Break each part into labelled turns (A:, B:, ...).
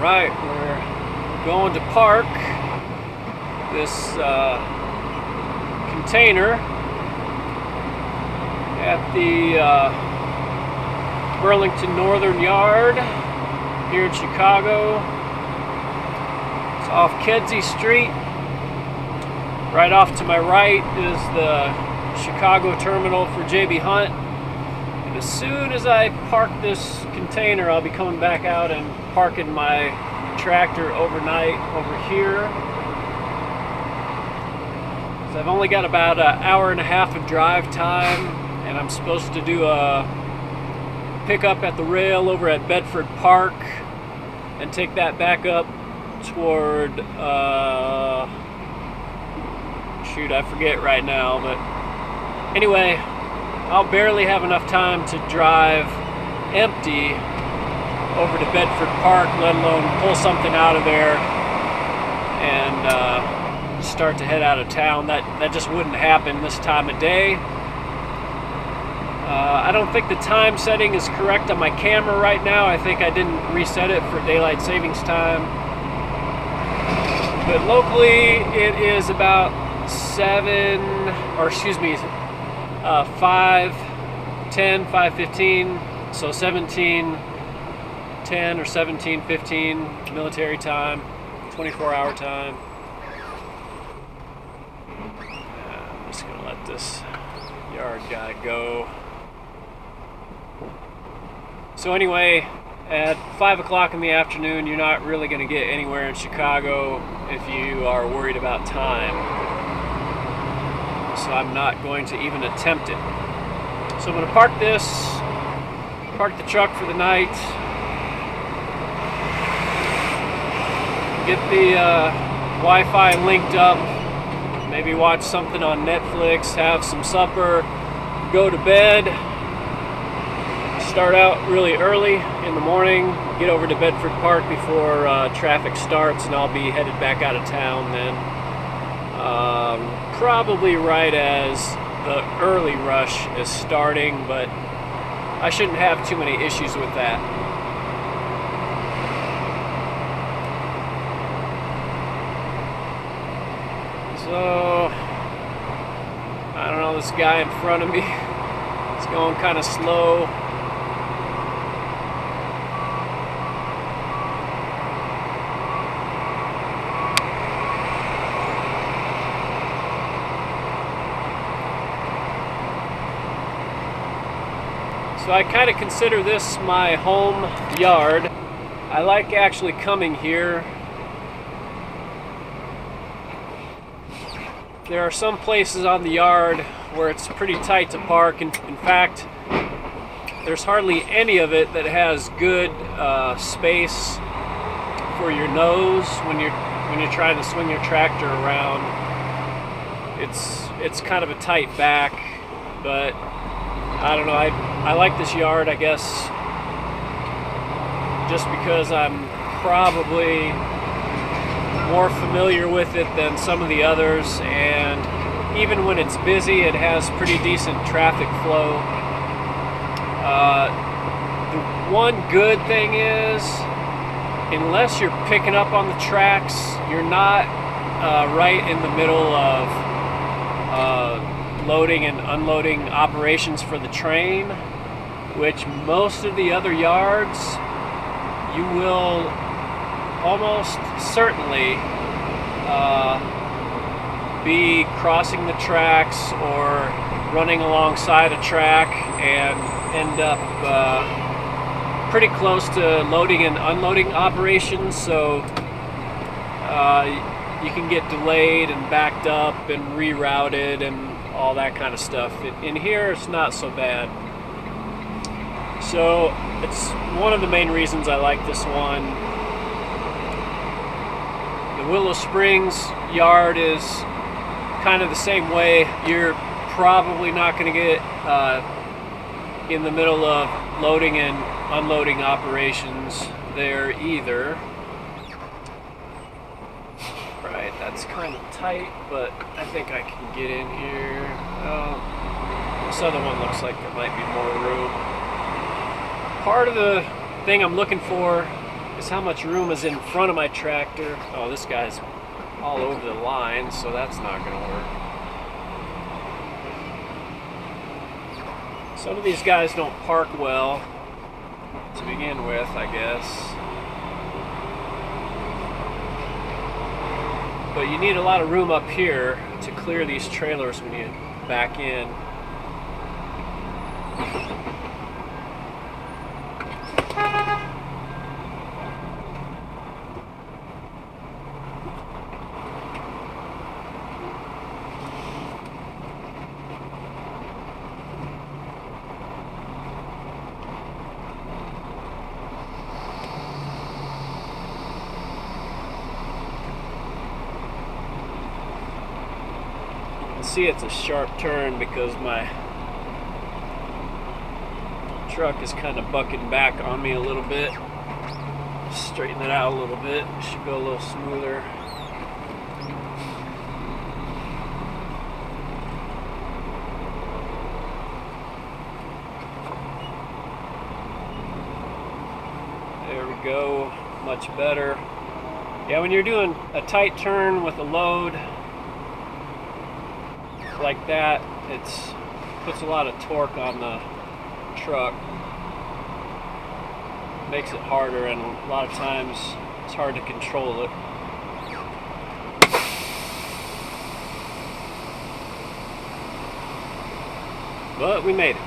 A: Alright, we're going to park this container at the Burlington Northern Yard here in Chicago. It's off Kedzie Street. Right off to my right is the Chicago terminal for JB Hunt. And as soon as I park this container, I'll be coming back out and parking my tractor overnight over here. So I've only got about an hour and a half of drive time, and I'm supposed to do a pickup at the rail over at Bedford Park and take that back up toward shoot, I forget right now, but anyway, I'll barely have enough time to drive empty over to Bedford Park, let alone pull something out of there and start to head out of town. That just wouldn't happen this time of day. I don't think the time setting is correct on my camera right now. I think I didn't reset it for daylight savings time. But locally it is about 5:15, so 17:10 or 17:15 military time, 24-hour time. I'm just gonna let this yard guy go. So anyway, at 5 o'clock in the afternoon, you're not really going to get anywhere in Chicago if you are worried about time. So I'm not going to even attempt it. So I'm going to park the truck for the night, get the Wi-Fi linked up, maybe watch something on Netflix, have some supper, go to bed, start out really early in the morning, get over to Bedford Park before traffic starts, and I'll be headed back out of town then. Probably right as the early rush is starting, but I shouldn't have too many issues with that. So, I don't know, this guy in front of me is going kind of slow. So I kind of consider this my home yard. I like actually coming here. There are some places on the yard where it's pretty tight to park, and in fact, there's hardly any of it that has good space for your nose when you're trying to swing your tractor around. It's kind of a tight back, but I don't know, I like this yard, I guess, just because I'm probably more familiar with it than some of the others, and even when it's busy, it has pretty decent traffic flow. The one good thing is, unless you're picking up on the tracks, you're not right in the middle of loading and unloading operations for the train, which most of the other yards you will almost certainly be crossing the tracks or running alongside a track and end up pretty close to loading and unloading operations, so you can get delayed and backed up and rerouted and all that kind of stuff. In here, it's not so bad. So it's one of the main reasons I like this one. The Willow Springs yard is kind of the same way. You're probably not going to get in the middle of loading and unloading operations there either. Right, that's kind of tight, but I think I can get in here. Oh, this other one looks like there might be more room. Part of the thing I'm looking for is how much room is in front of my tractor. Oh, this guy's all over the line, so that's not going to work. Some of these guys don't park well to begin with, I guess. But you need a lot of room up here to clear these trailers when you back in. See, it's a sharp turn because my truck is kind of bucking back on me a little bit. Straighten it out a little bit. It should go a little smoother. There we go. Much better. Yeah, when you're doing a tight turn with a load like that, it's puts a lot of torque on the truck, makes it harder, and a lot of times it's hard to control it. But we made it.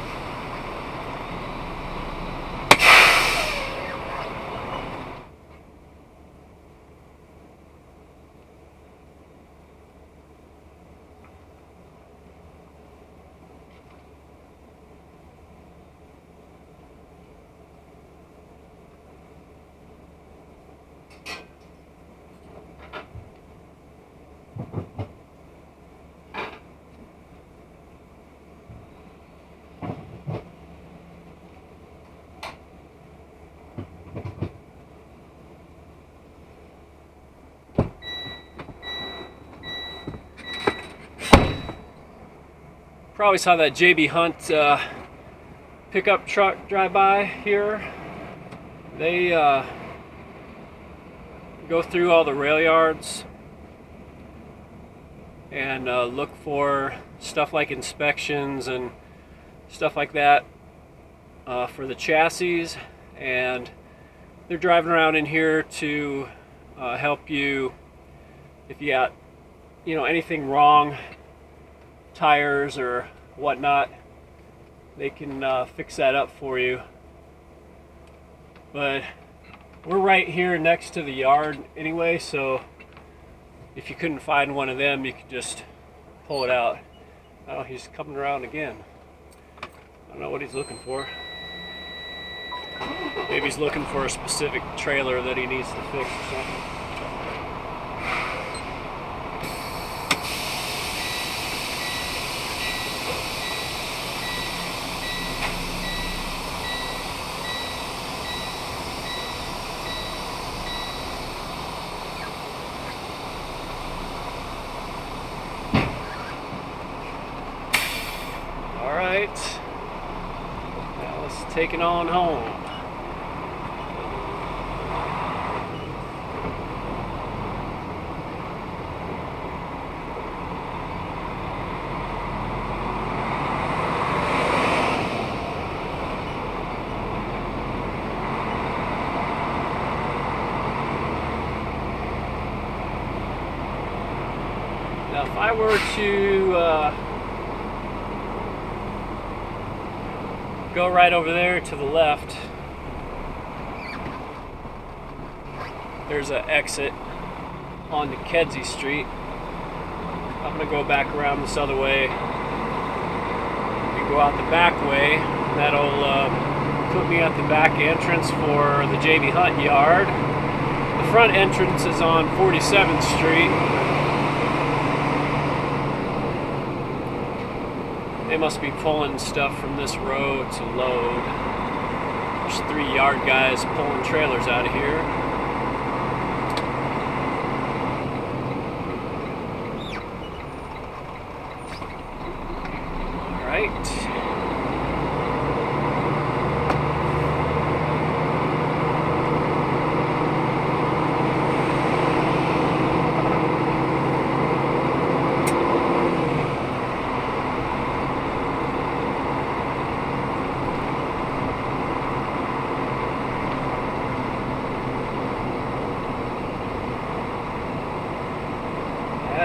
A: Probably saw that JB Hunt pickup truck drive by here. They go through all the rail yards and look for stuff like inspections and stuff like that for the chassis, and they're driving around in here to help you if you got anything wrong, tires or whatnot. They can fix that up for you. But we're right here next to the yard anyway, so if you couldn't find one of them, you could just pull it out. Oh, he's coming around again. I don't know what he's looking for. Maybe he's looking for a specific trailer that he needs to fix or something. Now let's take it on home. Now if I were to go right over there to the left, there's an exit onto Kedzie Street. I'm going to go back around this other way. You go out the back way, that'll put me at the back entrance for the JB Hunt yard. The front entrance is on 47th Street. They must be pulling stuff from this road to load. There's 3 yard guys pulling trailers out of here. All right.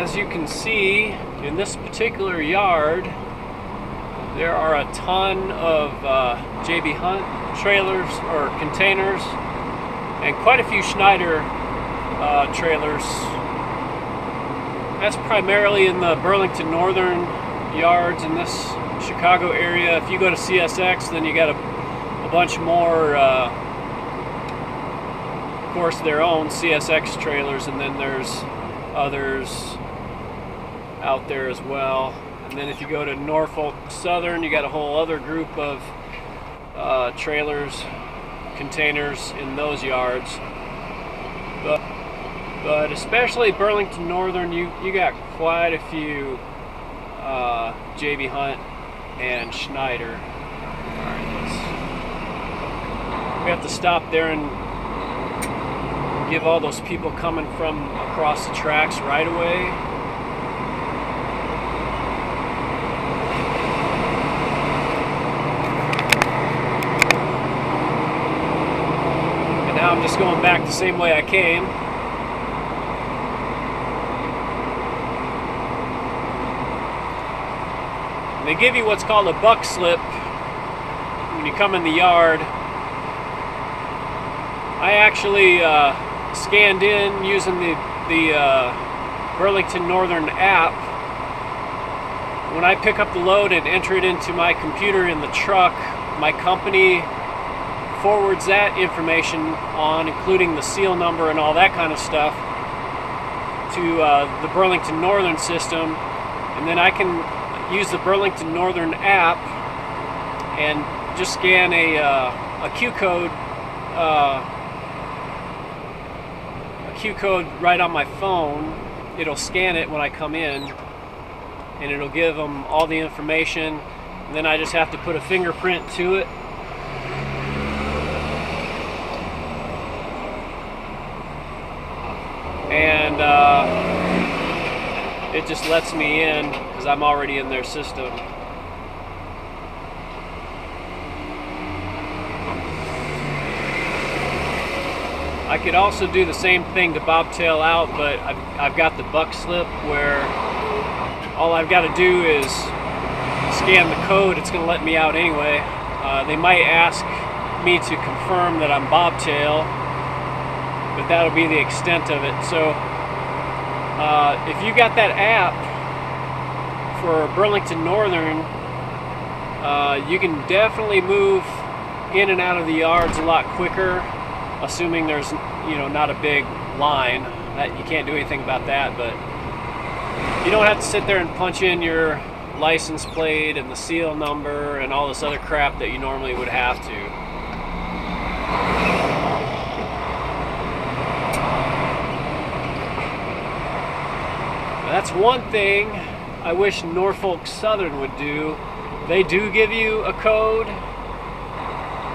A: as you can see, in this particular yard, there are a ton of JB Hunt trailers or containers, and quite a few Schneider trailers. That's primarily in the Burlington Northern yards in this Chicago area. If you go to CSX, then you got a bunch more, of course, their own CSX trailers, and then there's others out there as well. And then if you go to Norfolk Southern, you got a whole other group of trailers, containers in those yards. But especially Burlington Northern, you got quite a few JB Hunt and Schneider. Alright, we have to stop there and give all those people coming from across the tracks right away. And now I'm just going back the same way I came. And they give you what's called a buck slip when you come in the yard. I actually scanned in using the Burlington Northern app. When I pick up the load and enter it into my computer in the truck, my company forwards that information on, including the seal number and all that kind of stuff, to the Burlington Northern system, and then I can use the Burlington Northern app and just scan a Q code. Q code right on my phone. It'll scan it when I come in, and it'll give them all the information, and then I just have to put a fingerprint to it. And it just lets me in because I'm already in their system. I could also do the same thing to bobtail out, but I've got the buck slip where all I've got to do is scan the code. It's going to let me out anyway. They might ask me to confirm that I'm bobtail, but that'll be the extent of it. So if you got that app for Burlington Northern, you can definitely move in and out of the yards a lot quicker, assuming there's not a big line. That you can't do anything about that, but you don't have to sit there and punch in your license plate and the seal number and all this other crap that you normally would have to. That's one thing I wish Norfolk Southern would do. They do give you a code,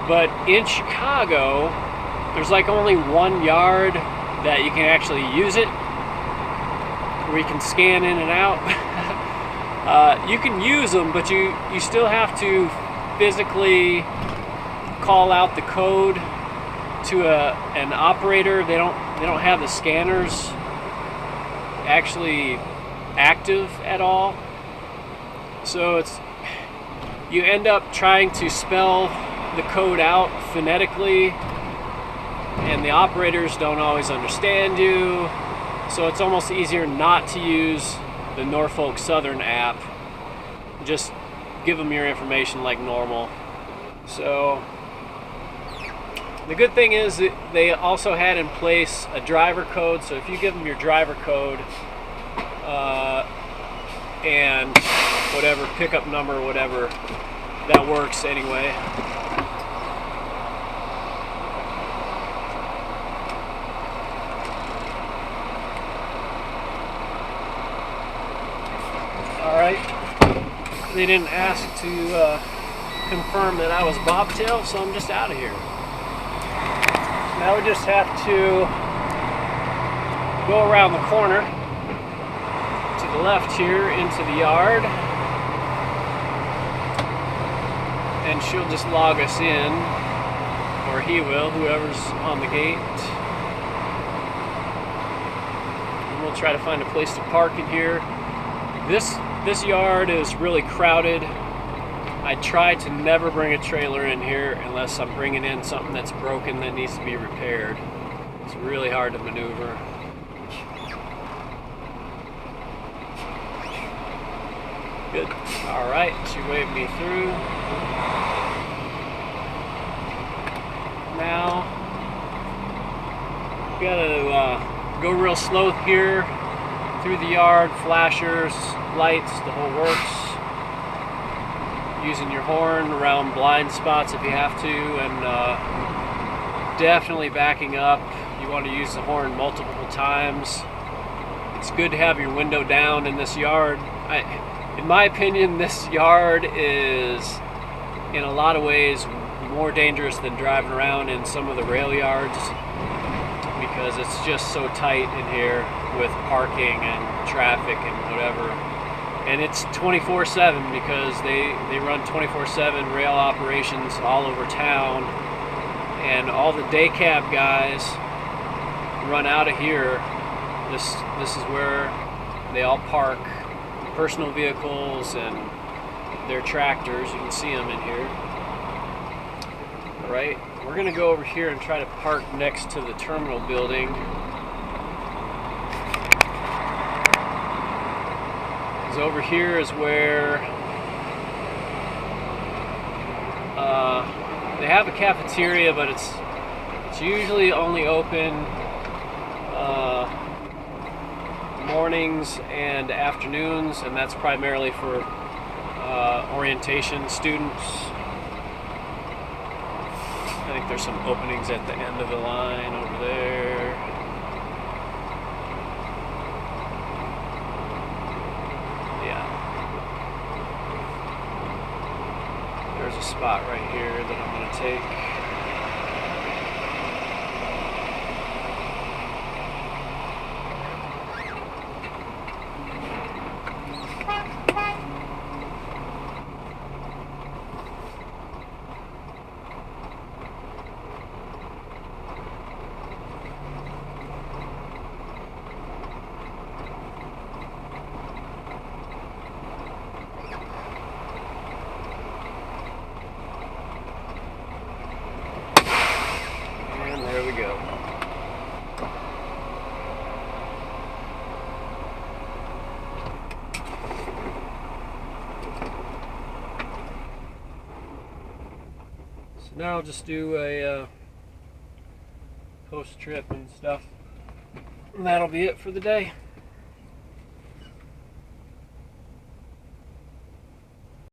A: but in Chicago, there's like only one yard that you can actually use it, where you can scan in and out. You can use them, but you still have to physically call out the code to an operator. They don't have the scanners actually active at all, so you end up trying to spell the code out phonetically, and the operators don't always understand you, so it's almost easier not to use the Norfolk Southern app. Just give them your information like normal. So the good thing is that they also had in place a driver code, so if you give them your driver code and whatever pickup number, whatever, that works anyway. Alright, they didn't ask to confirm that I was bobtail, so I'm just out of here. Now we just have to go around the corner to the left here into the yard, and she'll just log us in, or he will, whoever's on the gate. And we'll try to find a place to park in here. This yard is really crowded. I try to never bring a trailer in here unless I'm bringing in something that's broken that needs to be repaired. It's really hard to maneuver. Good. All right, she waved me through. Now, we gotta go real slow here through the yard, flashers, lights, the whole works. Using your horn around blind spots if you have to, and definitely backing up. You want to use the horn multiple times. It's good to have your window down in this yard. In my opinion, this yard is, in a lot of ways, more dangerous than driving around in some of the rail yards, because it's just so tight in here with parking and traffic and whatever. And it's 24/7 because they run 24/7 rail operations all over town, and all the day cab guys run out of here. This is where they all park personal vehicles and their tractors. You can see them in here. All right, we're gonna go over here and try to park next to the terminal building. Because over here is where they have a cafeteria, but it's usually only open mornings and afternoons, and that's primarily for orientation students. I think there's some openings at the end of the line over there. Yeah. There's a spot right here that I'm going to take. There we go. So now I'll just do a post trip and stuff, and that'll be it for the day.